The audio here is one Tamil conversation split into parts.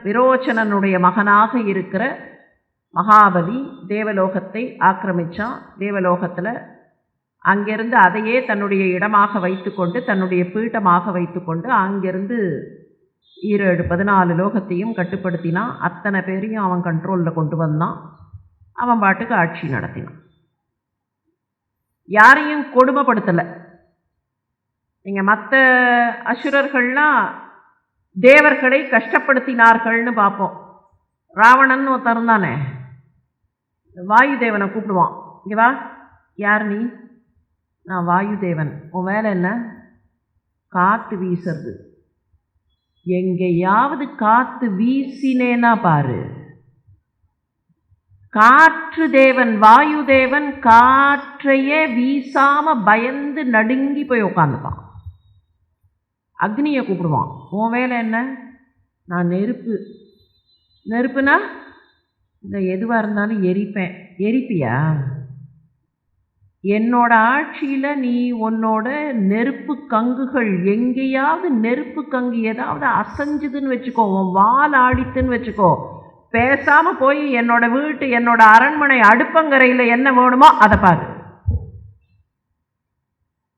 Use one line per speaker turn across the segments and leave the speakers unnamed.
விரோச்சனனுடைய மகனாக இருக்கிற மகாபலி தேவலோகத்தை ஆக்கிரமித்தான். தேவலோகத்தில் அங்கிருந்து அதையே தன்னுடைய இடமாக வைத்துக்கொண்டு, தன்னுடைய பீட்டமாக வைத்துக்கொண்டு அங்கிருந்து 14 லோகத்தையும் கட்டுப்படுத்தினான். அத்தனை பேரையும் அவன் கண்ட்ரோலில் கொண்டு வந்தான். அவன் பாட்டுக்கு ஆட்சி நடத்தினான். யாரையும் கொடுமைப்படுத்தலை. நீங்கள் மற்ற அசுரர்கள்லாம் தேவர்களை கஷ்டப்படுத்தினார்கள்னு பார்ப்போம். ராவணன் ஒருத்தன் தானே, வாயு தேவனை கூப்பிடுவான். இங்கே வா, யார் நீ? நான் வாயு தேவன். உன் வேலை என்ன? காற்று வீசுறது. எங்கேயாவது காற்று வீசினேனா பாரு. காற்று தேவன் வாயு தேவன் காற்றையே வீசாம பயந்து நடுங்கி போய் உட்காந்துப்பான். அக்னியை கூப்பிடுவான். உன் வேலை என்ன? நான் நெருப்பு. நெருப்புனா இந்த எதுவாக இருந்தாலும் எரிப்பேன். எரிப்பியா? என்னோட ஆட்சியில் நீ உன்னோட நெருப்பு கங்குகள், எங்கேயாவது நெருப்பு கங்கு ஏதாவது அசைஞ்சுதுன்னு வச்சுக்கோ, உன் வால் ஆடித்துன்னு வச்சுக்கோ, பேசாமல் போய் என்னோட வீட்டு, என்னோட அரண்மனை அடுப்பங்கரையில் என்ன வேணுமோ அதை பாரு.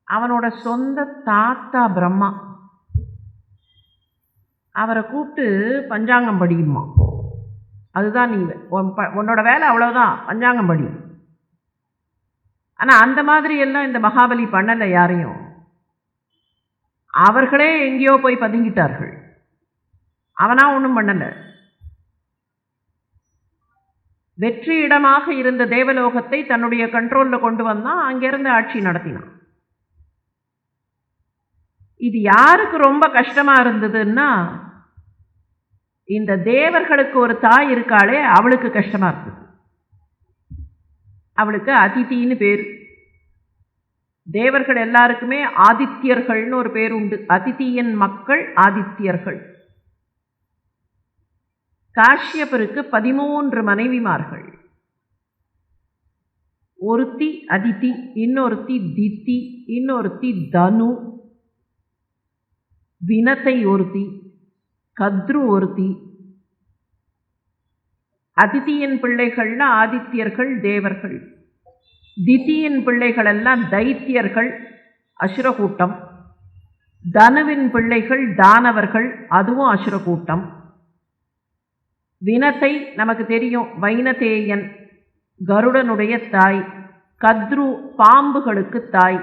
அவனோட சொந்த தாத்தா பிரம்மா அவரை கூப்பிட்டு பஞ்சாங்கம் படியுமா. அதுதான் நீ உன்னோட வேலை, அவ்வளோதான், பஞ்சாங்கம் படி. ஆனால் அந்த மாதிரி எல்லாம் இந்த மகாபலி பண்ணலை யாரையும். அவர்களே எங்கேயோ போய் பதுங்கிட்டார்கள். அவனா ஒன்றும் பண்ணலை. வெற்றியிடமாக இருந்த தேவலோகத்தை தன்னுடைய கண்ட்ரோலில் கொண்டு வந்தான். அங்கிருந்து ஆட்சி நடத்தினான். இது யாருக்கு ரொம்ப கஷ்டமாக இருந்ததுன்னா, இந்த தேவர்களுக்கு ஒரு தாய் இருக்காளே அவளுக்கு கஷ்டமாக இருந்தது. அவளுக்கு அதித்தின்னு பேர். தேவர்கள் எல்லாருக்குமே ஆதித்யர்கள்னு ஒரு பேர் உண்டு. அதித்தியின் மக்கள் ஆதித்யர்கள். காஷ்யபருக்கு 13 மனைவிமார்கள். ஒருத்தி அதித்தி, இன்னொருத்தி தித்தி, இன்னொருத்தி தனு, வினத்தை ஒருத்தி, கத்ரு ஒருத்தி. அதித்தியின் பிள்ளைகள்னா ஆதித்யர்கள், தேவர்கள். தித்தியின் பிள்ளைகள் எல்லாம் தைத்தியர்கள், அசுரக்கூட்டம். தனுவின் பிள்ளைகள் தானவர்கள், அதுவும் அசுரக்கூட்டம். வினத்தை நமக்கு தெரியும், வைனதேயன், கருடனுடைய தாய். கத்ரு பாம்புகளுக்கு தாய்.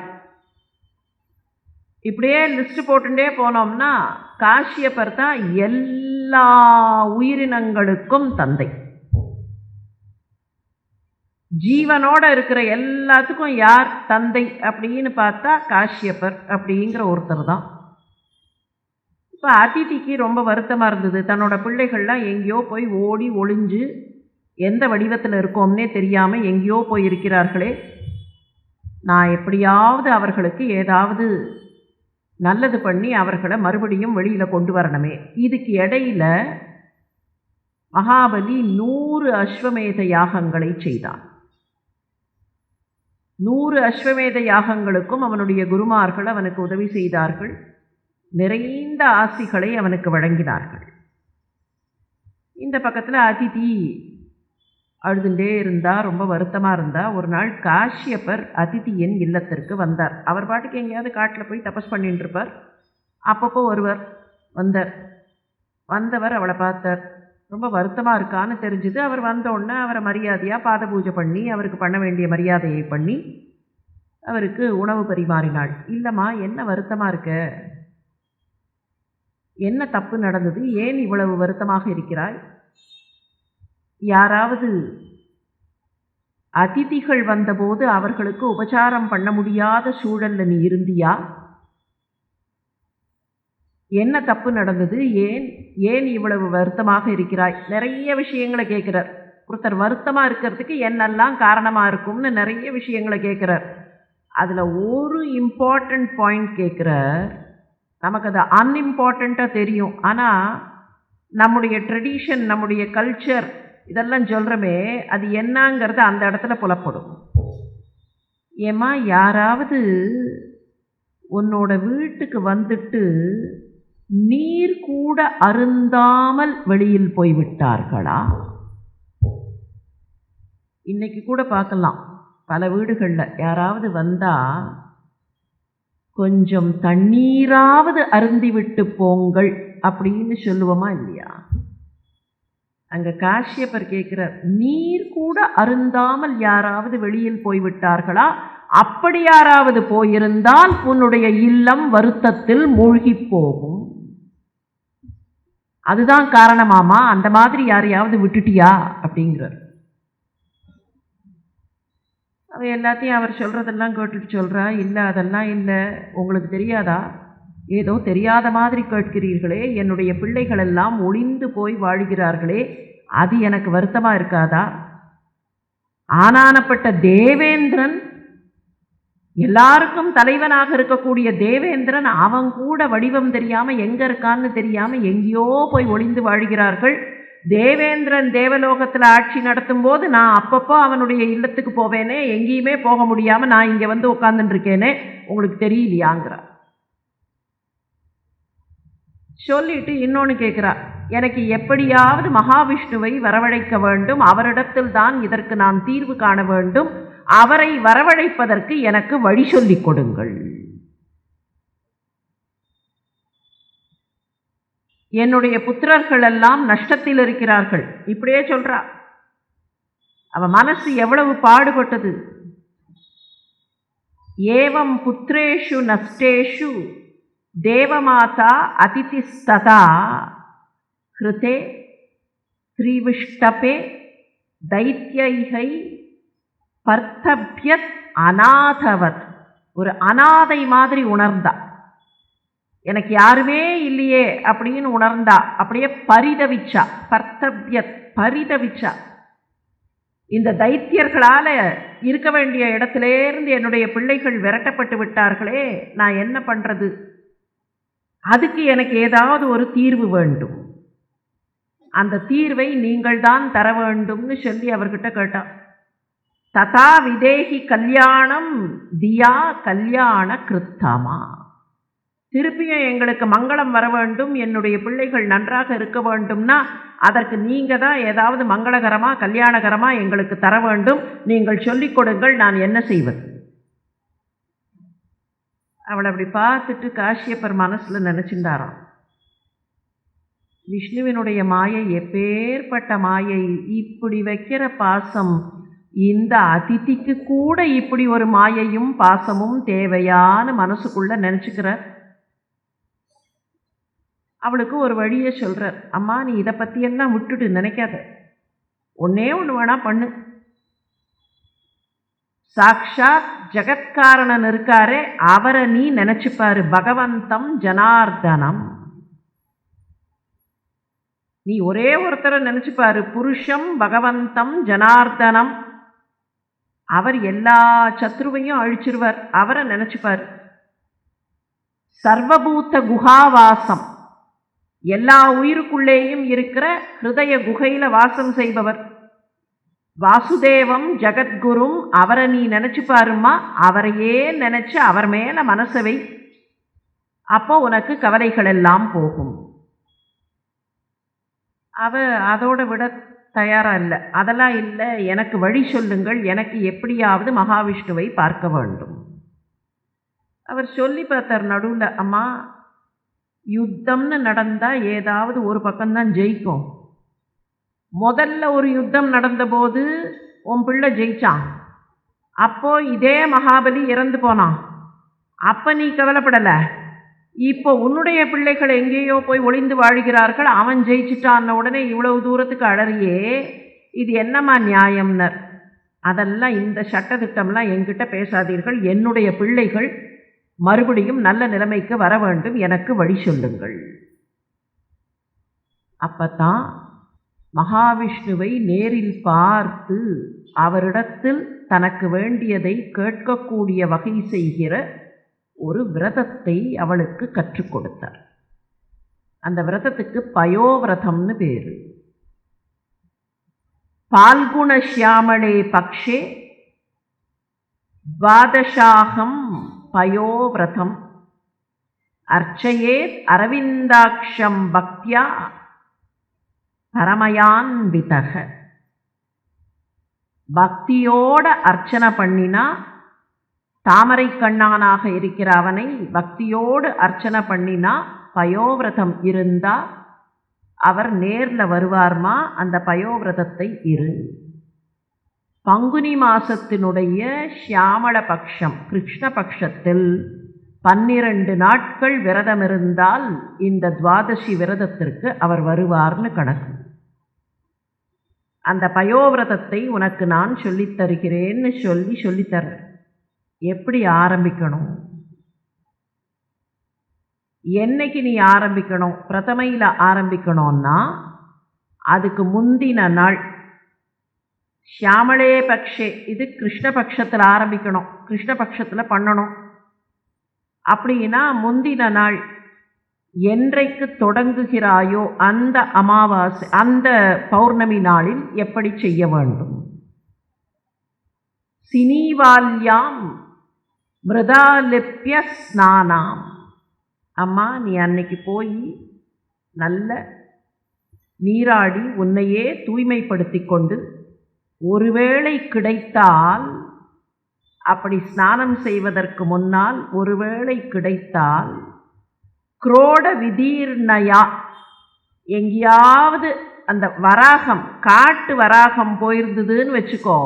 இப்படியே லிஸ்ட் போட்டுட்டே போனோம்னா காஷ்யபர் தான் எல்லா உயிரினங்களுக்கும் தந்தை. ஜீவனோட இருக்கிற எல்லாத்துக்கும் யார் தந்தை அப்படின்னு பார்த்தா காஷ்யபர் அப்படிங்கிற ஒருத்தர் தான். இப்போ அதித்திக்கு ரொம்ப வருத்தமாக இருந்தது. தன்னோட பிள்ளைகள்லாம் எங்கேயோ போய் ஓடி ஒளிஞ்சு எந்த வடிவத்தில் இருக்கோம்னே தெரியாமல் எங்கேயோ போய் இருக்கிறார்களே, நான் எப்படியாவது அவர்களுக்கு ஏதாவது நல்லது பண்ணி அவர்களை மறுபடியும் வெளியில் கொண்டு வரணுமே. இதுக்கு இடையில் மகாபலி 100 அஸ்வமேத யாகங்களை செய்தான். 100 அஸ்வமேத யாகங்களுக்கும் அவனுடைய குருமார்கள் அவனுக்கு உதவி செய்தார்கள். நிறைந்த ஆசிகளை அவனுக்கு வழங்கினார்கள். இந்த பக்கத்தில் அதித்தி அழுதுண்டே இருந்தா, ரொம்ப வருத்தமாக இருந்தா. ஒரு நாள் காஷ்யபர் அதித்தியின் இல்லத்திற்கு வந்தார். அவர் பாட்டுக்கு எங்கேயாவது காட்டில் போய் தபஸ் பண்ணிட்டு இருப்பார். அப்பப்போ ஒருவர் வந்தவர் அவளை பார்த்தார். ரொம்ப வருத்தமாக இருக்கான்னு தெரிஞ்சுது. அவர் வந்தோடனே அவரை மரியாதையாக பாத பூஜை பண்ணி அவருக்கு பண்ண வேண்டிய மரியாதையை பண்ணி அவருக்கு உணவு பரிமாறினாள். இல்லைம்மா, என்ன வருத்தமாக இருக்க? என்ன தப்பு நடந்தது? ஏன் இவ்வளவு வருத்தமாக இருக்கிறாய்? யாராவது அதிதிகள் வந்தபோது அவர்களுக்கு உபச்சாரம் பண்ண முடியாத சூழல்ல நீ இருந்தியா? என்ன தப்பு நடந்தது? ஏன் இவ்வளவு வருத்தமாக இருக்கிறாய்? நிறைய விஷயங்களை கேட்கிறார். ஒருத்தர் வருத்தமாக இருக்கிறதுக்கு என்னெல்லாம் காரணமாக இருக்கும்னு நிறைய விஷயங்களை கேட்குறார். அதில் ஒரு இம்பார்ட்டண்ட் பாயிண்ட் கேட்குறார். நமக்கு அது அன்இம்பார்ட்டண்ட்டாக தெரியும். ஆனால் நம்முடைய ட்ரெடிஷன், நம்முடைய கல்ச்சர் இதெல்லாம் சொல்கிறோமே, அது என்னங்கிறது அந்த இடத்துல புலப்படும். ஏம்மா, யாராவது உன்னோட வீட்டுக்கு வந்துட்டு நீர் கூட அருந்தாமல் வெளியில் போய்விட்டார்களா? இன்னைக்கு கூட பார்க்கலாம், பல வீடுகளில் யாராவது வந்தால் கொஞ்சம் தண்ணீராவது அருந்திவிட்டு போங்கள் அப்படின்னு சொல்லுவோமா இல்லையா? அங்கே காஷ்யப்பர் கேட்கிறார், நீர் கூட அருந்தாமல் யாராவது வெளியில் போய்விட்டார்களா? அப்படி யாராவது போயிருந்தால் உன்னுடைய இல்லம் வருத்தத்தில் மூழ்கி போகும். அதுதான் காரணமாமா. அந்த மாதிரி யாரையாவது விட்டுட்டியா அப்படிங்கிறார். அவ எல்லாத்தையும் அவர் சொல்றதெல்லாம் கேட்டுட்டு சொல்றா, இல்லை அதெல்லாம் இல்லை, உங்களுக்கு தெரியாதா? ஏதோ தெரியாத மாதிரி கேட்கிறீர்களே, என்னுடைய பிள்ளைகள் எல்லாம் ஒளிந்து போய் வாழ்கிறார்களே, அது எனக்கு வருத்தமா இருக்காதா? ஆனானப்பட்ட தேவேந்திரன், எல்லாருக்கும் தலைவனாக இருக்கக்கூடிய தேவேந்திரன், அவன் கூட வடிவம் தெரியாம எங்க இருக்கான்னு தெரியாம எங்கேயோ போய் ஒளிந்து வாழ்கிறார்கள். தேவேந்திரன் தேவலோகத்தில் ஆட்சி நடத்தும் போது நான் அப்பப்போ அவனுடைய இல்லத்துக்கு போவேனே, எங்கேயுமே போக முடியாம நான் இங்க வந்து உட்கார்ந்துட்டு இருக்கேனே, உங்களுக்கு தெரியலையாங்கிறார். சொல்லிட்டு இன்னொன்று கேட்கிறா, எனக்கு எப்படியாவது மகாவிஷ்ணுவை வரவழைக்க வேண்டும், அவரிடத்தில் தான் இதற்கு நான் தீர்வு காண வேண்டும், அவரை வரவழைப்பதற்கு எனக்கு வழி சொல்லிக் கொடுங்கள். என்னுடைய புத்திரர்கள் எல்லாம் நஷ்டத்தில் இருக்கிறார்கள், இப்படியே சொல்றா. அவ மனசு எவ்வளவு பாடுபட்டது. ஏவம் புத்திரேஷு நஷ்டேஷு தேவமாதா அதிதிஸ்ததா ஹிருதே த்ரிவிஷ்டபே தைத்யைஹை பர்த்தப்யத் அநாதவத். ஒரு அநாதை மாதிரி உணர்ந்தா, எனக்கு யாருமே இல்லையே அப்படின்னு உணர்ந்தா, அப்படியே பரிதவிச்சா. பர்த்தப்யத், பரிதவிச்சா. இந்த தைத்தியர்களால இருக்க வேண்டிய இடத்திலேருந்து என்னுடைய பிள்ளைகள் விரட்டப்பட்டு விட்டார்களே, நான் என்ன பண்றது? அதுக்கு எனக்கு ஏதாவது ஒரு தீர்வு வேண்டும், அந்த தீர்வை நீங்கள் தான் தர வேண்டும்னு சொல்லி அவர்கிட்ட கேட்டா. ததா விதேகி கல்யாணம் தியா கல்யாண கிருத்தமா. திருப்பியும் எங்களுக்கு மங்களம் வர வேண்டும், என்னுடைய பிள்ளைகள் நன்றாக இருக்க வேண்டும்னா அதற்கு நீங்க தான் ஏதாவது மங்களகரமா கல்யாணகரமா எங்களுக்கு தர வேண்டும், நீங்கள் சொல்லிக் கொடுங்கள், நான் என்ன செய்வது? அவளை அப்படி பார்த்துட்டு காஷ்யப்பர் மனசுல நினைச்சிருந்தாராம், விஷ்ணுவினுடைய மாயை எப்பேற்பட்ட மாயை, இப்படி வைக்கிற பாசம் இந்த அதிதிக்கு கூட இப்படி ஒரு மாயையும் பாசமும் தேவையான மனசுக்குள்ள நினைச்சுக்கிறார். அவளுக்கு ஒரு வழியை சொல்றார், அம்மா நீ இதை பற்றியெல்லாம் விட்டுட்டு நினைக்காத, ஒன்னே ஒன்று வேணா பண்ணு. சாக்ஷாத் ஜெகத்காரணன் இருக்காரே அவரை நீ நினைச்சுப்பாரு, பகவந்தம் ஜனார்தனம். நீ ஒரே ஒருத்தரை நினைச்சுப்பாரு, புருஷம் பகவந்தம் ஜனார்தனம். அவர் எல்லா சத்ருவையும் அழிச்சிருவார், அவரை நினைச்சுப்பாரு. சர்வபூத்த குஹாவாசம், எல்லா உயிருக்குள்ளேயும் இருக்கிற ஹிருதய குகையில வாசம் செய்பவர். வாசுதேவம் ஜகத்குரும், அவரை நீ நினைச்சு பாருமா, அவரையே நினைச்சு அவர் மேல மனசவை, அப்போ உனக்கு கவலைகள் எல்லாம் போகும். அவ அதோட விட தயாரா இல்லை. அதெல்லாம் இல்லை, எனக்கு வழி சொல்லுங்கள், எனக்கு எப்படியாவது மகாவிஷ்ணுவை பார்க்க வேண்டும். அவர் சொல்லி பார்த்தார் நடுவில், அம்மா யுத்தம்னு நடந்தா ஏதாவது ஒரு பக்கம்தான் ஜெயிக்கும். முதல்ல ஒரு யுத்தம் நடந்தபோது உன் பிள்ளை ஜெயிச்சான், அப்போ இதே மகாபலி இறந்து போனான், அப்போ நீ கவலைப்படலை. இப்போ உன்னுடைய பிள்ளைகள் எங்கேயோ போய் ஒளிந்து வாழ்கிறார்கள், அவன் ஜெயிச்சுட்டான்ன உடனே இவ்வளவு தூரத்துக்கு அழறியே, இது என்னம்மா நியாயம்னர்? அதெல்லாம் இந்த சட்டத்திட்டம்லாம் என்கிட்ட பேசாதீர்கள், என்னுடைய பிள்ளைகள் மறுபடியும் நல்ல நிலைமைக்கு வர வேண்டும், எனக்கு வழி சொல்லுங்கள். அப்பத்தான் மகாவிஷ்ணுவை நேரில் பார்த்து அவரிடத்தில் தனக்கு வேண்டியதை கேட்கக்கூடிய வகை செய்கிற ஒரு விரதத்தை அவளுக்கு கற்றுக் கொடுத்தார். அந்த விரதத்துக்கு பயோவிரதம்னு பேரு. பால்குண சியாமளே பக்ஷே துவாதசாகம் பயோவிரதம். அர்ச்சயேத் அரவிந்தாக்ஷம் பக்தியா பரமயான்விதக. பக்தியோட அர்ச்சனை பண்ணினா, தாமரை கண்ணானாக இருக்கிற அவனை பக்தியோடு அர்ச்சனை பண்ணினா, பயோவிரதம் இருந்தா அவர் நேர்ல வருவார்மா. அந்த பயோவிரதத்தை இரு. பங்குனி மாசத்தினுடைய சியாமள பட்சம் கிருஷ்ணபக்ஷத்தில் 12 நாட்கள் விரதம் இருந்தால் இந்த துவாதசி விரதத்திற்கு அவர் வருவார்னு கணக்கு. அந்த பயோவிரதத்தை உனக்கு நான் சொல்லித் தருகிறேன்னு சொல்லித்தர. எப்படி ஆரம்பிக்கணும், என்னைக்கு நீ ஆரம்பிக்கணும்? பிரதமையில் ஆரம்பிக்கணும்னா அதுக்கு முந்தின நாள் ஷியாமளே பக்ஷே, இது கிருஷ்ணபக்ஷத்தில் ஆரம்பிக்கணும், கிருஷ்ணபக்ஷத்தில் பண்ணணும். அப்படின்னா முந்தின நாள் என்றைக்கு தொடங்குகிறாயோ அந்த அமாவாசை, அந்த பௌர்ணமி நாளில் எப்படி செய்ய வேண்டும்? சினீவால்யாம் மிருதாலிப்ய ஸ்நானாம். அம்மா, நீ அன்னைக்கு போய் நல்ல நீராடி உன்னையே தூய்மைப்படுத்தி கொண்டு, ஒருவேளை கிடைத்தால், அப்படி ஸ்நானம் செய்வதற்கு முன்னால் ஒருவேளை கிடைத்தால், குரோட விதீர்ணயா, எங்கேயாவது அந்த வராகம், காட்டு வராகம் போயிருந்ததுன்னு வச்சுக்கோ,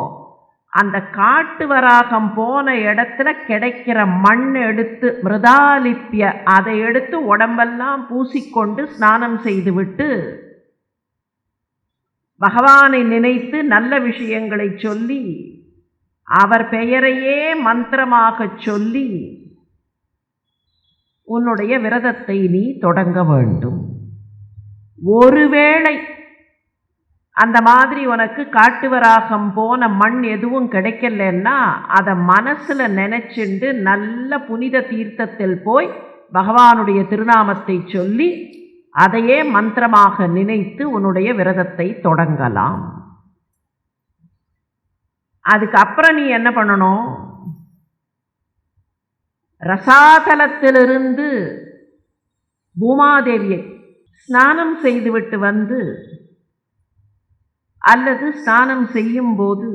அந்த காட்டு வராகம் போன இடத்துல கிடைக்கிற மண் எடுத்து, மிருதாலிப்பிய, அதை எடுத்து உடம்பெல்லாம் பூசிக்கொண்டு ஸ்நானம் செய்துவிட்டு பகவானை நினைத்து நல்ல விஷயங்களை சொல்லி அவர் பெயரையே மந்திரமாக சொல்லி உன்னுடைய விரதத்தை நீ தொடங்க வேண்டும். ஒருவேளை அந்த மாதிரி உனக்கு காட்டுவராகம் போன மண் எதுவும் கிடைக்கலன்னா அதை மனசுல நினைச்சுண்டு நல்ல புனித தீர்த்தத்தில் போய் பகவானுடைய திருநாமத்தை சொல்லி அதையே மந்திரமாக நினைத்து உன்னுடைய விரதத்தை தொடங்கலாம். அதுக்கப்புறம் நீ என்ன பண்ணணும்? ரசாதலத்திலிருந்து பூமாதேவியை ஸ்நானம் செய்துவிட்டு வந்து, அல்லது ஸ்நானம் செய்யும் போது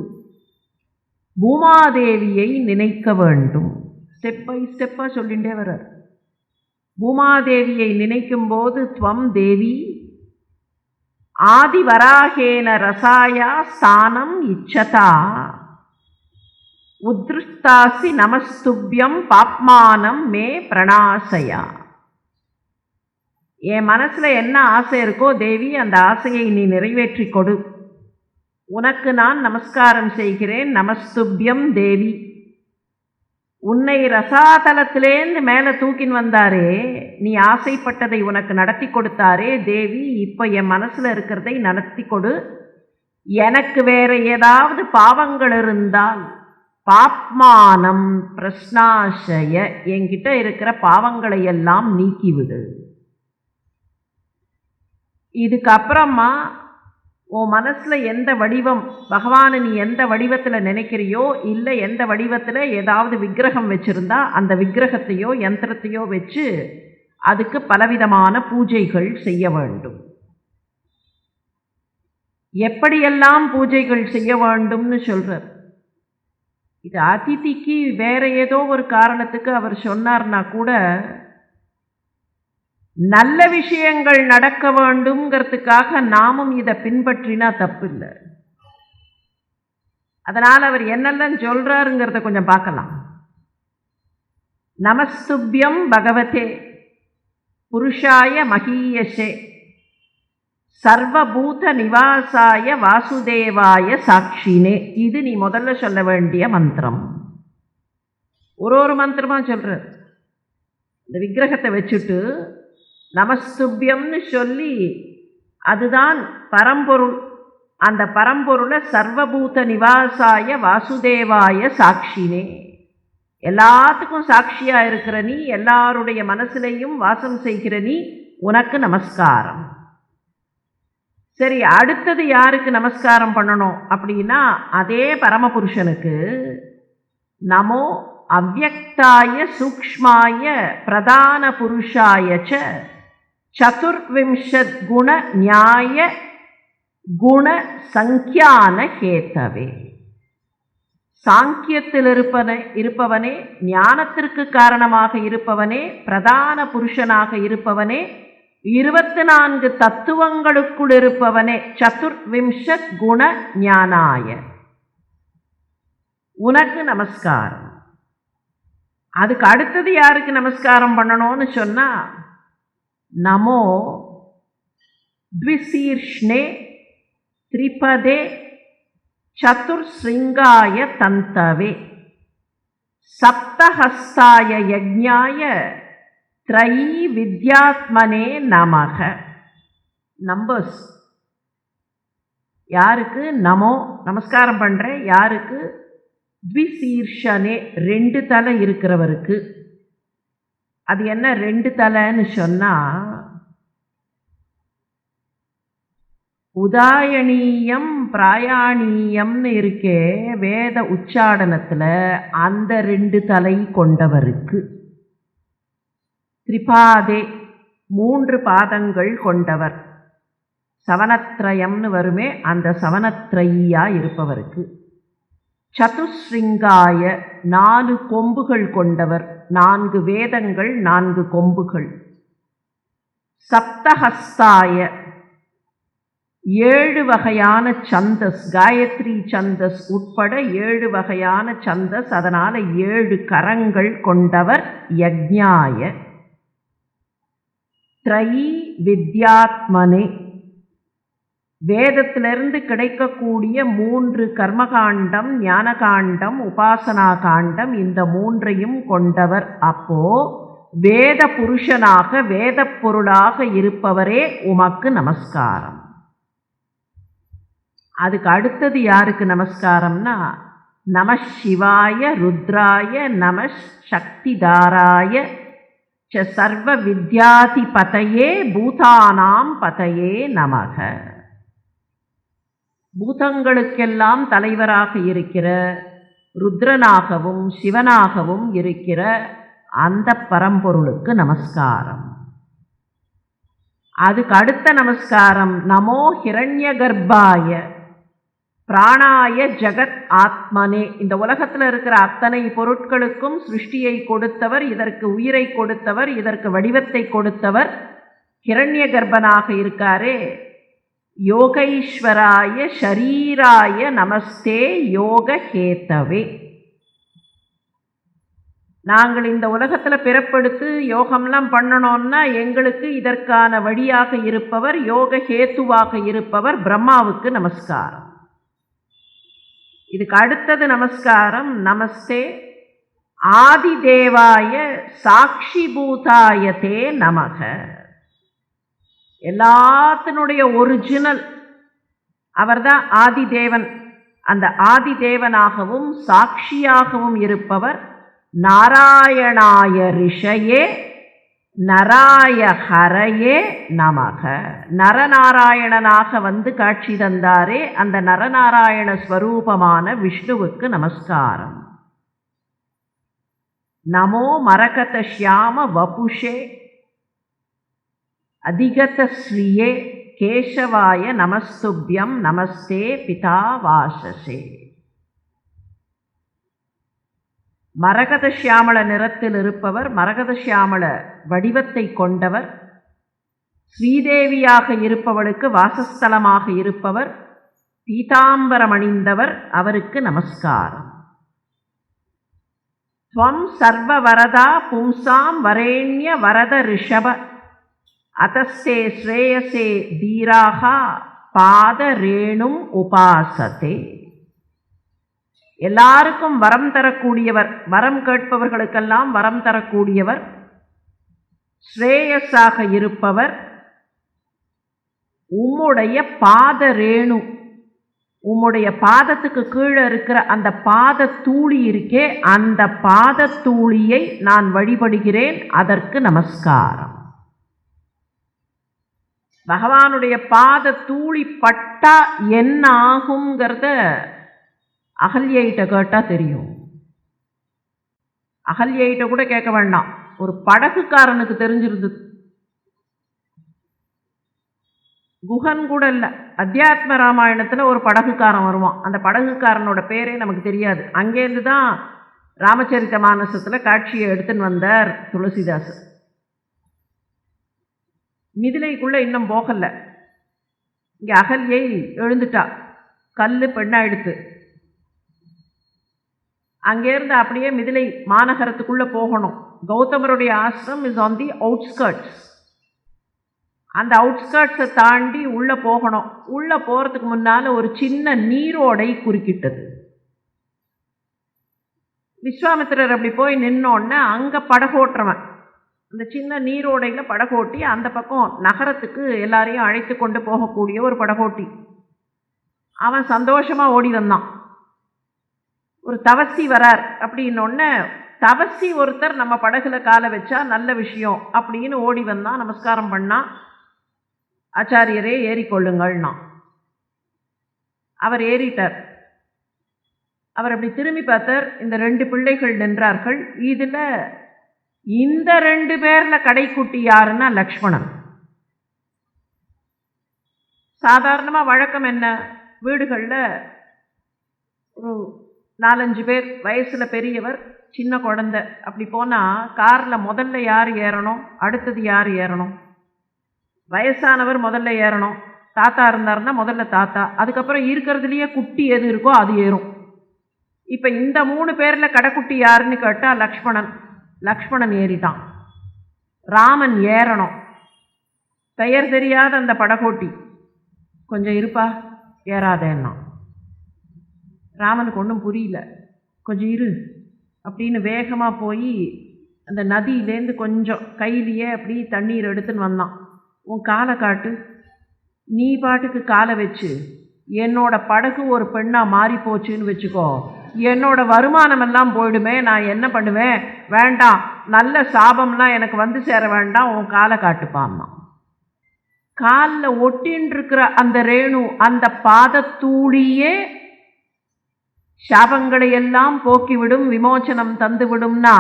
பூமாதேவியை நினைக்க வேண்டும். ஸ்டெப் பை ஸ்டெப்பா சொல்லிண்டே வர்றார். பூமாதேவியை நினைக்கும் போது, துவம் தேவி ஆதிவராகேன ரசாயா ஸ்தானம் இச்சதா உத்ருஷ்டாசி நமஸ்துப்யம் பாப்மானம் மே பிரணாசயா. என் மனசுல என்ன ஆசை இருக்கோ தேவி, அந்த ஆசையை நீ நிறைவேற்றி கொடு. உனக்கு நான் நமஸ்காரம் செய்கிறேன். நமஸ்துப்யம் தேவி. உன்னை ரசாதலத்திலேருந்து மேலே தூக்கின் வந்தாரே, நீ ஆசைப்பட்டதை உனக்கு நடத்தி கொடுத்தாரே தேவி, இப்போ என் மனசில் இருக்கிறதை நடத்தி கொடு. எனக்கு வேற ஏதாவது பாவங்கள் இருந்தால் பாப்மானம் பிரஸ்னாசய, என்கிட்ட இருக்கிற பாவங்களை எல்லாம் நீக்கிவிடு. இதுக்கப்புறமா உன் மனசில் எந்த வடிவம், பகவானை நீ எந்த வடிவத்தில் நினைக்கிறியோ, இல்லை எந்த வடிவத்தில் ஏதாவது விக்கிரகம் வச்சுருந்தா அந்த விக்கிரகத்தையோ யந்திரத்தையோ வச்சு அதுக்கு பலவிதமான பூஜைகள் செய்ய வேண்டும். எப்படியெல்லாம் பூஜைகள் செய்ய வேண்டும்னு சொல்கிறார். இது அதிதிக்கு வேற ஏதோ ஒரு காரணத்துக்கு அவர் சொன்னார்னா கூட, நல்ல விஷயங்கள் நடக்க வேண்டும்ங்கிறதுக்காக நாமும் இதை பின்பற்றினா தப்பு இல்லை. அதனால் அவர் என்னெல்லாம் சொல்றாருங்கிறத கொஞ்சம் பார்க்கலாம். நமஸ்துப்யம் பகவதே புருஷாய மகீயசே சர்வபூத நிவாசாய வாசுதேவாய சாட்சினே. இது நீ முதல்ல சொல்ல வேண்டிய மந்திரம். ஒரு மந்திரமா சொல்றார். இந்த விக்கிரகத்தை வச்சுட்டு நமஸ்துப்யம்னு சொல்லி, அதுதான் பரம்பொருள். அந்த பரம்பொருளை சர்வபூத நிவாசாய வாசுதேவாய சாட்சினே, எல்லாத்துக்கும் சாட்சியா இருக்கிற நீ, எல்லாருடைய மனசுலையும் வாசம் செய்கிற நீ, உனக்கு நமஸ்காரம். சரி, அடுத்தது யாருக்கு நமஸ்காரம் பண்ணணும் அப்படின்னா, அதே பரமபுருஷனுக்கு நமோ அவ்யக்தாய சூக்ஷ்மாய பிரதான புருஷாய ச சதுர்விம்சத் குண நியாய குண சங்கியான ஹேதவே. சாங்கியத்தில் இருப்பவனே, ஞானத்திற்கு காரணமாக இருப்பவனே, பிரதான புருஷனாக இருப்பவனே, 24 தத்துவங்களுக்குள் இருப்பவனே, சதுர்விம்சத் குண ஞானாய, உனக்கு நமஸ்காரம். அதுக்கு அடுத்தது யாருக்கு நமஸ்காரம் பண்ணணும்னு சொன்னா, நமோ த்விசீர்ஷ்ணே திரிபதே சதுர்ஸ்ருங்காய தந்தவே சப்தஹஸ்தாய யஜ்ஞாய த்ரயீ வித்யாத்மனே நமக. நம்பர்ஸ். யாருக்கு நமோ நமஸ்காரம் பண்ணுறேன்? யாருக்கு? த்விசீர்ஷனே, 2 தலை இருக்கிறவருக்கு. அது என்ன 2 தலைன்னு சொன்னால், உதாயணீயம் பிராயாணீயம்னு இருக்கே வேத உச்சாடனத்தில், அந்த 2 தலை கொண்டவருக்கு. திரிபாதே, 3 பாதங்கள் கொண்டவர். சவனத்ரயம்னு வருமே, அந்த சவனத்ரயியா இருப்பவருக்கு. சதுஸ்ருங்காய, 4 கொம்புகள் கொண்டவர். 4 வேதங்கள், 4 கொம்புகள். சப்தஹஸ்தாய, 7 வகையான சந்தஸ், காயத்ரி சந்தஸ் உட்பட 7 வகையான சந்தஸ், அதனால் 7 கரங்கள் கொண்டவர். யஜ்ஞாய த்ரயீ வித்யாத்மனே, வேதத்திலிருந்து கிடைக்கக்கூடிய 3 கர்மகாண்டம், ஞானகாண்டம், உபாசனா காண்டம், இந்த 3ஐயும் கொண்டவர். அப்போ வேத புருஷனாக, வேத பொருளாக இருப்பவரே உமக்கு நமஸ்காரம். அதுக்கு அடுத்தது யாருக்கு நமஸ்காரம்னா, நம சிவாய ருத்ராய நம சக்திதாராய ச சர்வ வித்யாதிபதயே பூதானாம் பதயே நமக. பூதங்களுக்கெல்லாம் தலைவராக இருக்கிற, ருத்ரனாகவும் சிவனாகவும் இருக்கிற அந்த பரம்பொருளுக்கு நமஸ்காரம். அதுக்கு அடுத்த நமஸ்காரம், நமோ ஹிரண்ய கர்ப்பாய பிராணாய ஜகத் ஆத்மனே. இந்த உலகத்தில் இருக்கிற அத்தனை பொருட்களுக்கும் சிருஷ்டியை கொடுத்தவர், இதற்கு உயிரை கொடுத்தவர், இதற்கு வடிவத்தை கொடுத்தவர் ஹிரண்ய கர்ப்பனாக இருக்காரே. யோகைஸ்வராய ஷரீராய நமஸ்தே யோக ஹேதவே. நாங்கள் இந்த உலகத்தில் பிறப்பெடுத்து யோகம்லாம் பண்ணணும்னா எங்களுக்கு இதற்கான வழியாக இருப்பவர், யோக ஹேத்துவாக இருப்பவர் பிரம்மாவுக்கு நமஸ்காரம். இதுக்கு அடுத்தது நமஸ்காரம், நமஸ்தே ஆதிதேவாய சாட்சிபூதாயதே நமக. எல்லாத்தினுடைய ஒரிஜினல் அவர்தான் ஆதிதேவன். அந்த ஆதிதேவனாகவும் சாட்சியாகவும் இருப்பவர் நாராயணாய ரிஷயே நராய ஹரயே நமக. நரநாராயணனாக வந்து காட்சி தந்தாரே, அந்த நரநாராயண ஸ்வரூபமான விஷ்ணுவுக்கு நமஸ்காரம். நமோ மரகத ஷியாம வபுஷே அதிகத ஸ்ரீயே கேசவாய நமஸ்துப்யம் நமஸ்தே பிதா வாசசே. மரகத ஷியாமள நிறத்தில் இருப்பவர், மரகத ஷியாமள வடிவத்தை கொண்டவர், ஸ்ரீதேவியாக இருப்பவளுக்கு வாசஸ்தலமாக இருப்பவர், பீதாம்பரம் அணிந்தவர், அவருக்கு நமஸ்காரம். ஸ்வம் சர்வ வரதா பும்சாம் வரேண்ய வரத ரிஷப அதஸ்தே ஸ்ரேயசே தீராகா பாத ரேணும் உபாசதே. எல்லாருக்கும் வரம் தரக்கூடியவர், வரம் கேட்பவர்களுக்கெல்லாம் வரம் தரக்கூடியவர், ஸ்ரேயஸாக இருப்பவர், உம்முடைய பாத ரேணு, உம்முடைய பாதத்துக்கு கீழே இருக்கிற அந்த பாத தூளி இருக்கே, அந்த பாத தூளியை நான் வழிபடுகிறேன், அதற்கு நமஸ்காரம். பகவானுடைய பாத தூளி பட்டா என்ன ஆகுங்கிறத அகல்யிட்ட கேட்டால் தெரியும். அகல்யிட்ட கூட கேட்க வேண்டாம், ஒரு படகுக்காரனுக்கு தெரிஞ்சிருந்தது. குஹன் கூட இல்லை, அத்தியாத்ம ராமாயணத்தில் ஒரு படகுக்காரன் வருவான். அந்த படகுக்காரனோட பேரே நமக்கு தெரியாது. அங்கேருந்து தான் ராமச்சரித்த மானசத்தில் காட்சியை எடுத்துன்னு வந்தார் துளசிதாசர். மிதிலைக்குள்ளே இன்னும் போகலை. இங்கே அகல்யை எழுந்துட்டா, கல் பெண்ணாயிடுத்து. அங்கேருந்து அப்படியே மிதிலை மாநகரத்துக்குள்ளே போகணும். கௌதமருடைய ashram is on the outskirts. அந்த அவுட்ஸ்கர்ட்ஸை தாண்டி உள்ளே போகணும். உள்ளே போகிறதுக்கு முன்னால் ஒரு சின்ன நீரோடை குறுக்கிட்டது. விஸ்வாமித்திரர் அப்படி போய் நின்னோடனே அங்கே படகோட்டுறவன் அந்த சின்ன நீரோடையில் படகோட்டி அந்த பக்கம் நகரத்துக்கு எல்லாரையும் அழைத்து கொண்டு போகக்கூடிய ஒரு படகோட்டி. அவன் சந்தோஷமாக ஓடி வந்தான். ஒரு தவசி வரார் அப்படின்னொன்னே, தவசி ஒருத்தர் நம்ம படகுல காலை வச்சா நல்ல விஷயம் அப்படின்னு ஓடி வந்தான். நமஸ்காரம் பண்ணான். ஆச்சாரியரே ஏறிக்கொள்ளுங்கள்னா. அவர் ஏறிட்டார். அவர் அப்படி திரும்பி பார்த்தார். இந்த 2 பிள்ளைகள் நின்றார்கள். இதில் இந்த 2 பேரில் கடைக்குட்டி யாருன்னா லக்ஷ்மணன். சாதாரணமாக வழக்கம் என்ன, வீடுகளில் ஒரு 4-5 பேர், வயசில் பெரியவர், சின்ன குழந்தை, அப்படி போனால் காரில் முதல்ல யார் ஏறணும், அடுத்தது யார் ஏறணும்? வயசானவர் முதல்ல ஏறணும். தாத்தா இருந்தாருன்னா முதல்ல தாத்தா, அதுக்கப்புறம் இருக்கிறதுலையே குட்டி எது இருக்கோ அது ஏறும். இப்போ இந்த 3 பேரில் கடைக்குட்டி யாருன்னு கேட்டால் லக்ஷ்மணன். லக்ஷ்மணன் ஏறிட்டான். ராமன் ஏறணும். பெயர் தெரியாத அந்த படகோட்டி கொஞ்சம் இருப்பா, ஏறாதேன்னா. ராமனுக்கு ஒன்றும் புரியல. கொஞ்சம் இரு அப்படின்னு வேகமாக போய் அந்த நதியிலேருந்து கொஞ்சம் கையிலேயே அப்படி தண்ணீர் எடுத்துன்னு வந்தான். உன் காலை காட்டு. நீ பாட்டுக்கு காலை வச்சு என்னோட படகு ஒரு பெண்ணாக மாறி போச்சுன்னு வச்சுக்கோ, என்னோட வருமானமெல்லாம் போயிடுமே, நான் என்ன பண்ணுவேன்? வேண்டாம், நல்ல சாபம்லாம் எனக்கு வந்து சேர வேண்டாம், உன் காலை காட்டுப்பான்னா. காலில் ஒட்டின்னு இருக்கிற அந்த ரேணு, அந்த பாதத்தூளியே சாபங்களை எல்லாம் போக்கிவிடும், விமோச்சனம் தந்துவிடும்னா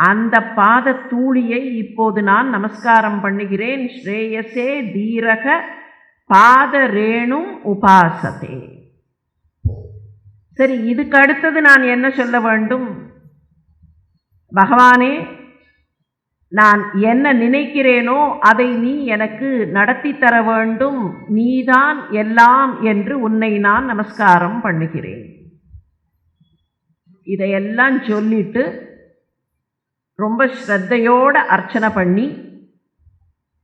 அந்த பாதத்தூளியை இப்போது நான் நமஸ்காரம் பண்ணுகிறேன். ஸ்ரேயசே தீரக பாத ரேணும் உபாசதே. சரி, இதுக்கு அடுத்தது நான் என்ன சொல்ல வேண்டும்? பகவானே, நான் என்ன நினைக்கிறேனோ அதை நீ எனக்கு நடத்தி தர வேண்டும், நீதான் எல்லாம் என்று உன்னை நான் நமஸ்காரம் பண்ணுகிறேன். இதையெல்லாம் சொல்லிட்டு ரொம்ப ஸ்ரத்தையோடு அர்ச்சனை பண்ணி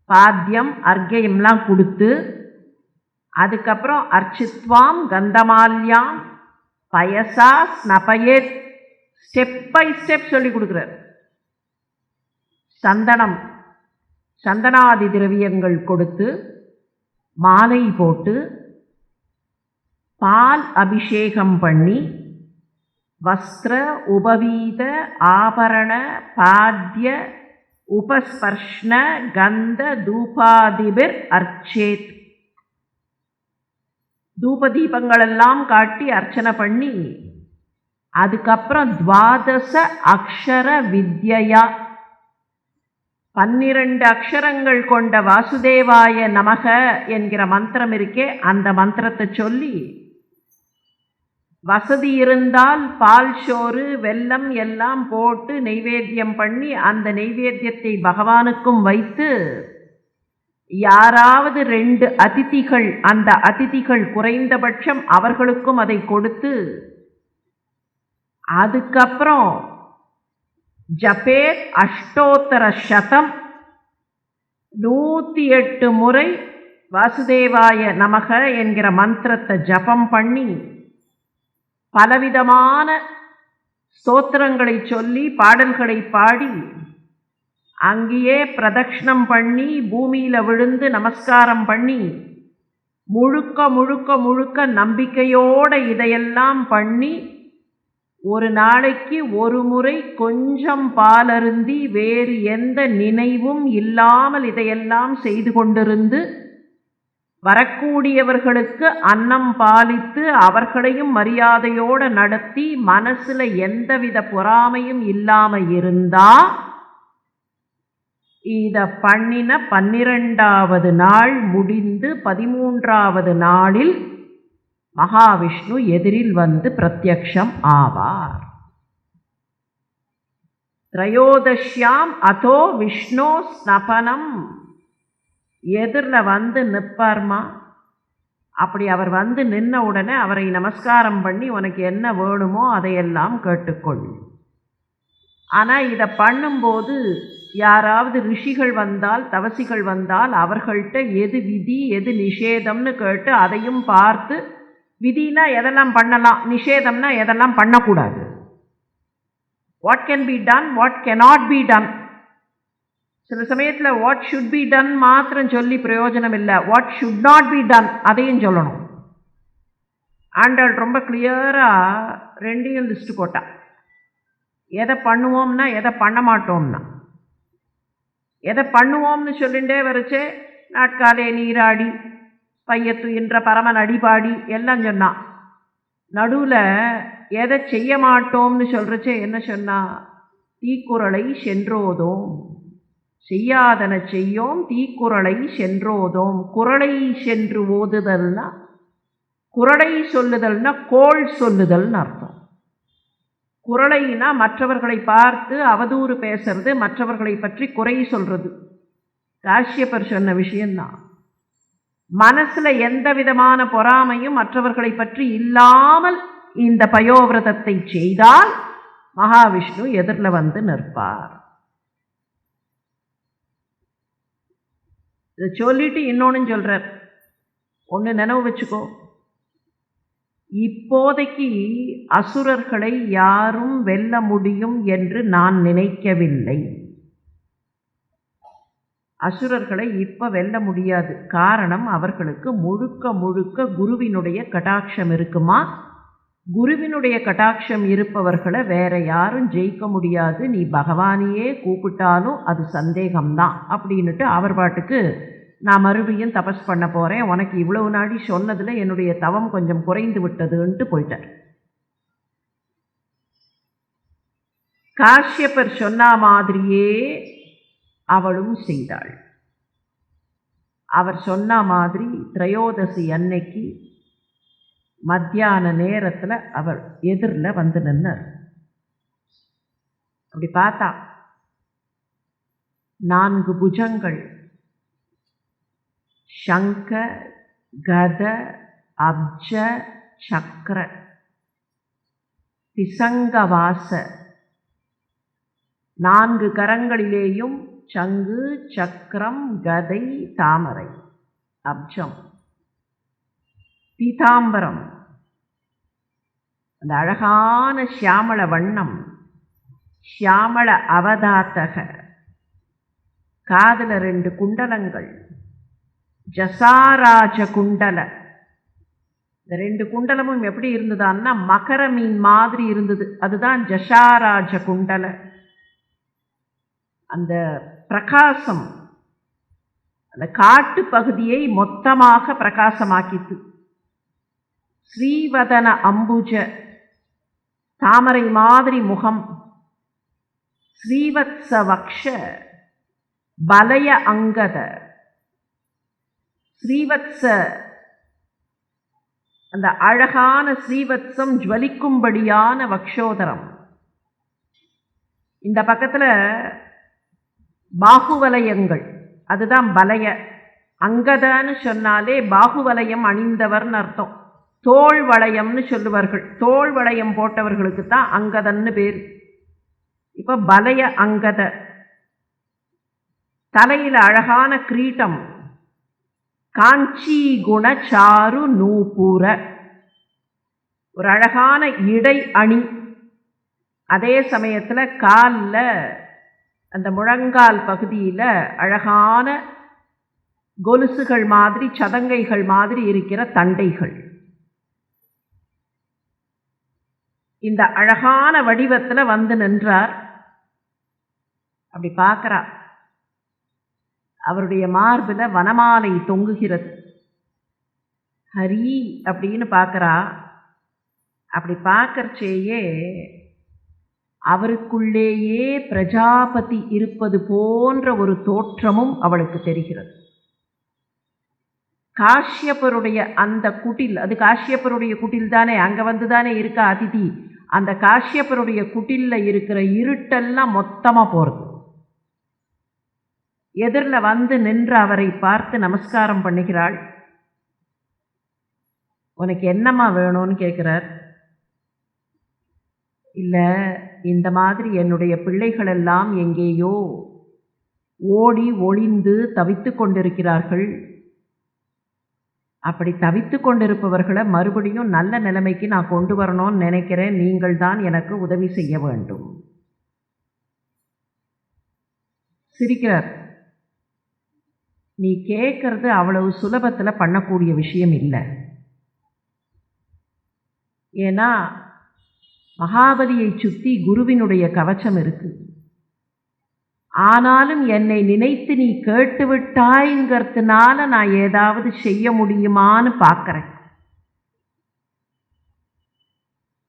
பாத்தியம் அர்க்கியம்லாம் கொடுத்து, அதுக்கப்புறம் அர்ச்சித்வாம் கந்தமால்யாம் பயசா ஸ்னபயேத், ஸ்டெப் பை ஸ்டெப் சொல்லி கொடுக்குறார். சந்தனம், சந்தனாதி திரவியங்கள் கொடுத்து, மாலை போட்டு, பால் அபிஷேகம் பண்ணி, வஸ்திர உபவீத ஆபரண பாத்திய உபஸ்பர்ஷ்ண கந்த தூபாதிபிர் அர்ச்சேத். தூபதீபங்களெல்லாம் காட்டி அர்ச்சனை பண்ணி, அதுக்கப்புறம் துவாதச அக்ஷர வித்யா, 12 அக்ஷரங்கள் கொண்ட வாசுதேவாய நமக என்கிற மந்திரம் இருக்கே, அந்த மந்திரத்தை சொல்லி, வசதி இருந்தால் பால் சோறு வெல்லம் எல்லாம் போட்டு நெய்வேத்தியம் பண்ணி, அந்த நெய்வேத்தியத்தை பகவானுக்கும் வைத்து, யாராவது 2 அதிதிகள், அந்த அதிதிகள் குறைந்தபட்சம் அவர்களுக்கும் அதை கொடுத்து, அதுக்கப்புறம் ஜபேத் அஷ்டோத்தர சதம், 108 முறை வாசுதேவாய நமக என்கிற மந்திரத்தை ஜபம் பண்ணி, பலவிதமான ஸ்தோத்திரங்களை சொல்லி பாடல்களை பாடி, அங்கேயே பிரதட்சணம் பண்ணி பூமியில் விழுந்து நமஸ்காரம் பண்ணி, முழுக்க முழுக்க முழுக்க நம்பிக்கையோடு இதையெல்லாம் பண்ணி, ஒரு நாளைக்கு ஒரு முறை கொஞ்சம் பாலருந்தி வேறு எந்த நினைவும் இல்லாமல் இதையெல்லாம் செய்து கொண்டிருந்து, வரக்கூடியவர்களுக்கு அன்னம் பாலித்து அவர்களையும் மரியாதையோடு நடத்தி மனசுல எந்தவித பொறாமையும் இல்லாம இருந்தா இத பண்ணின 12வது நாள் முடிந்து 13வது நாளில் மகாவிஷ்ணு எதிரில் வந்து பிரத்யக்ஷம் ஆவார். திரையோதஷ்யாம் அதோ விஷ்ணு ஸ்னபனம், எதிரில் வந்து நிற்பார்மா. அப்படி அவர் வந்து நின்ன உடனே அவரை நமஸ்காரம் பண்ணி உனக்கு என்ன வேணுமோ அதையெல்லாம் கேட்டுக்கொள். ஆனால் இதை பண்ணும்போது யாராவது ரிஷிகள் வந்தால் தவசிகள் வந்தால் அவர்கள்ட்ட எது விதி எது நிஷேதம்னு கேட்டு அதையும் பார்த்து, விதினா எதெல்லாம் பண்ணலாம், நிஷேதம்னா எதெல்லாம் பண்ணக்கூடாது, what can be done what cannot be done. சில சமயத்தில் வாட் ஷுட் பி டன் மாத்திரம் சொல்லி பிரயோஜனம் இல்லை, what should not be done அதையும் சொல்லணும். ஆண்டாள் ரொம்ப கிளியராக ரெண்டையும் லிஸ்ட்டு போட்டா. எதை பண்ணுவோம்னா எதை பண்ண மாட்டோம்னா. எதை பண்ணுவோம்னு சொல்லிகிட்டே வரைச்சே நாட்காலே நீராடி பையத்துயின்ற பரமன் அடிபாடி எல்லாம் சொன்னான். நடுவில் எதை செய்ய மாட்டோம்னு சொல்கிறச்சே என்ன சொன்னா, தீக்குறளை சென்றோதோம், செய்யாதன செய்யோம் தீக்குறளை சென்றோதோம். குறளை சென்று ஓதுதல்னா, குறளை சொல்லுதல்னா கோள் சொல்லுதல்னு அர்த்தம். குறளைனா மற்றவர்களை பார்த்து அவதூறு பேசுறது, மற்றவர்களை பற்றி குறை சொல்றது. காஷ்யபர் சொன்ன விஷயம்தான். மனசுல எந்த விதமான பொறாமையும் மற்றவர்களை பற்றி இல்லாமல் இந்த பயோவிரதத்தை செய்தால் மகாவிஷ்ணு எதிரில் வந்து நிற்பார். இதை சொல்லிட்டு இன்னொன்னு சொல்றார். ஒன்று நினைவு வச்சுக்கோ, இப்போதைக்கு அசுரர்களை யாரும் வெல்ல முடியும் என்று நான் நினைக்கவில்லை. அசுரர்களை இப்ப வெல்ல முடியாது. காரணம், அவர்களுக்கு முழுக்க முழுக்க குருவினுடைய கடாட்சம் இருக்குமா. குருவினுடைய கடாட்சம் இருப்பவர்களை வேற யாரும் ஜெயிக்க முடியாது. நீ பகவானையே கூப்பிட்டாலும் அது சந்தேகம்தான் அப்படின்னுட்டு அவர் பாட்டுக்கு நான் மறுபடியும் தபஸ் பண்ண போகிறேன், உனக்கு இவ்வளவு நாடி சொன்னதில் என்னுடைய தவம் கொஞ்சம் குறைந்து விட்டதுன்ட்டு போயிட்டார். காஷ்யபர் சொன்ன மாதிரியே அவளும் செய்தாள். அவர் சொன்ன மாதிரி திரையோதசி அன்னைக்கு மத்தியான நேரத்தில் அவர் எதிரில் வந்து நின்னார். அப்படி பார்த்தா 4 புஜங்கள், சங்க கத அப்ஜ சக்கர பிசங்கவாச, 4 கரங்களிலேயும் சங்கு சக்கரம் கதை தாமரை அப்ஜம் பீதாம்பரம், அந்த அழகான சியாமள வண்ணம், சியாமள அவதாத்தக, காதில் 2 குண்டலங்கள், ஜசாராஜ குண்டல. இந்த 2 குண்டலமும் எப்படி இருந்ததான்னா மகர மீன் மாதிரி இருந்தது. அதுதான் ஜசாராஜ குண்டல. அந்த பிரகாசம் அந்த காட்டு பகுதியை மொத்தமாக பிரகாசமாக்கித்து. ஸ்ரீவதன அம்புஜ, தாமரை மாதிரி முகம், ஸ்ரீவத்ச வக்ஷ பலய அங்கத, ஸ்ரீவத்ச அந்த அழகான ஸ்ரீவத்சம் ஜுவலிக்கும்படியான வக்ஷோதரம். இந்த பக்கத்தில் பாகுவலயங்கள், அதுதான் பலய. அங்கதன்னு சொன்னாலே பாகுவலயம் அணிந்தவர்னு அர்த்தம். தோள் வளையம்னு சொல்லுவார்கள். தோள் வளையம் போட்டவர்களுக்கு தான் அங்கதன்னு பேர். இப்போ பலய அங்கத. தலையில் அழகான கிரீட்டம், காஞ்சி குணச்சாரு நூபூர, ஒரு அழகான இடை அணி. அதே சமயத்தில் காலில் அந்த முழங்கால் பகுதியில் அழகான கொலுசுகள் மாதிரி சதங்கைகள் மாதிரி இருக்கிற தண்டைகள். இந்த அழகான வடிவத்தில் வந்து நின்றார். அப்படி பார்க்கிறா, அவருடைய மார்பில் வனமாலை தொங்குகிறது. ஹரி அப்படின்னு பார்க்குறா. அப்படி பார்க்கறச்சேயே அவருக்குள்ளேயே பிரஜாபதி இருப்பது போன்ற ஒரு தோற்றமும் அவளுக்கு தெரிகிறது. காஷ்யப்பருடைய அந்த குட்டில், அது காஷ்யப்பருடைய குட்டில் தானே, அங்கே வந்து தானே இருக்கா அதிதி. அந்த காஷ்யப்பருடைய குட்டிலில் இருக்கிற இருட்டெல்லாம் மொத்தமாக போகிறது. எதிரில் வந்து நின்று அவரை பார்த்து நமஸ்காரம் பண்ணுகிறாள். உனக்கு என்னம்மா வேணும்னு கேட்குறார். இல்லை, இந்த மாதிரி என்னுடைய பிள்ளைகளெல்லாம் எங்கேயோ ஓடி ஒளிந்து தவித்து கொண்டிருக்கிறார்கள். அப்படி தவித்து கொண்டிருப்பவர்களை மறுபடியும் நல்ல நிலைமைக்கு நான் கொண்டு வரணும்னு நினைக்கிறேன். நீங்கள் தான் எனக்கு உதவி செய்ய வேண்டும். சிரிக்கிறார். நீ கேட்கறது அவ்வளவு சுலபத்தில் பண்ணக்கூடிய விஷயம் இல்லை. ஏன்னா மகாபலியை சுற்றி குருவினுடைய கவச்சம் இருக்கு. ஆனாலும் என்னை நினைத்து நீ கேட்டுவிட்டாய்ங்கிறதுனால நான் ஏதாவது செய்ய முடியுமான்னு பார்க்குறேன்.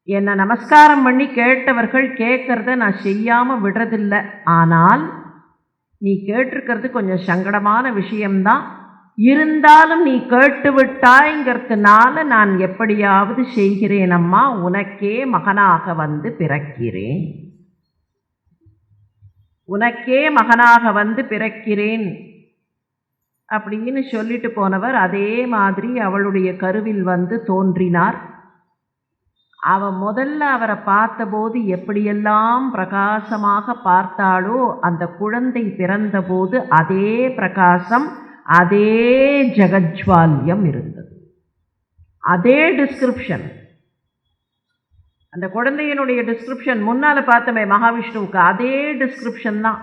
என்னை நமஸ்காரம் பண்ணி கேட்டவர்கள் கேட்கறத நான் செய்யாமல் விடுறதில்லை. ஆனால் நீ கேட்டிருக்கிறது கொஞ்சம் சங்கடமான விஷயம்தான். இருந்தாலும் நீ கேட்டுவிட்டாய்ங்கிறதுனால நான் எப்படியாவது செய்கிறேன் அம்மா. உனக்கே மகனாக வந்து பிறக்கிறேன், உனக்கே மகனாக வந்து பிறக்கிறேன் அப்படின்னு சொல்லிட்டு போனவர் அதே மாதிரி அவளுடைய கருவில் வந்து தோன்றினார். அவன் முதல்ல அவரை பார்த்தபோது எப்படியெல்லாம் பிரகாசமாக பார்த்தாளோ, அந்த குழந்தை பிறந்தபோது அதே பிரகாசம், அதே ஜெகஜ்வால்யம் இருந்தது. அதே டிஸ்கிரிப்ஷன், அந்த குழந்தையினுடைய டிஸ்கிரிப்ஷன் முன்னால் பார்த்தமே மகாவிஷ்ணுவுக்கு, அதே டிஸ்கிரிப்ஷன் தான்.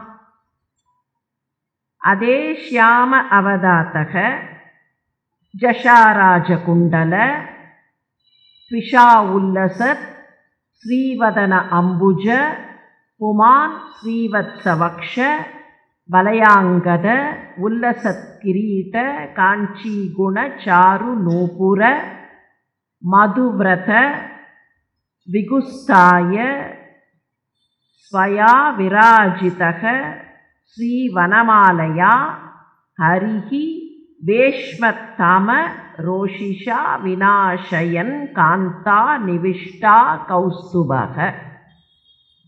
அதே ஷியாம அவதாத்தக ஜஷாராஜ குண்டல த்விஷா உல்லசத் ஸ்ரீவதன அம்புஜ புமான் ஸ்ரீவத்சவக்ஷ வலயாங்கத உல்லசத் கிரீட காஞ்சி குண சாரு நூபுர மதுவிரத விகுஸ்தாய ஸ்வயா விராஜிதக ஸ்ரீவனமாலயா ஹரிஹி வேஷ்மத்தம ரோஷிஷா விநாசயன் காந்தா நிவிஷ்டா கௌஸ்துபக.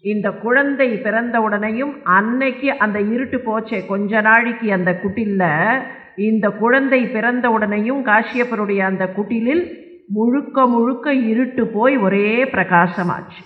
இந்த குழந்தை பிறந்தவுடனேயும் அன்னைக்கு அந்த இருட்டு போச்சே கொஞ்ச நாளைக்கு அந்த குட்டில்ல, இந்த குழந்தை பிறந்தவுடனேயும் காஷ்யப்பருடைய அந்த குட்டிலில் முழுக்க முழுக்க இருட்டு போய் ஒரே பிரகாசமாச்சு.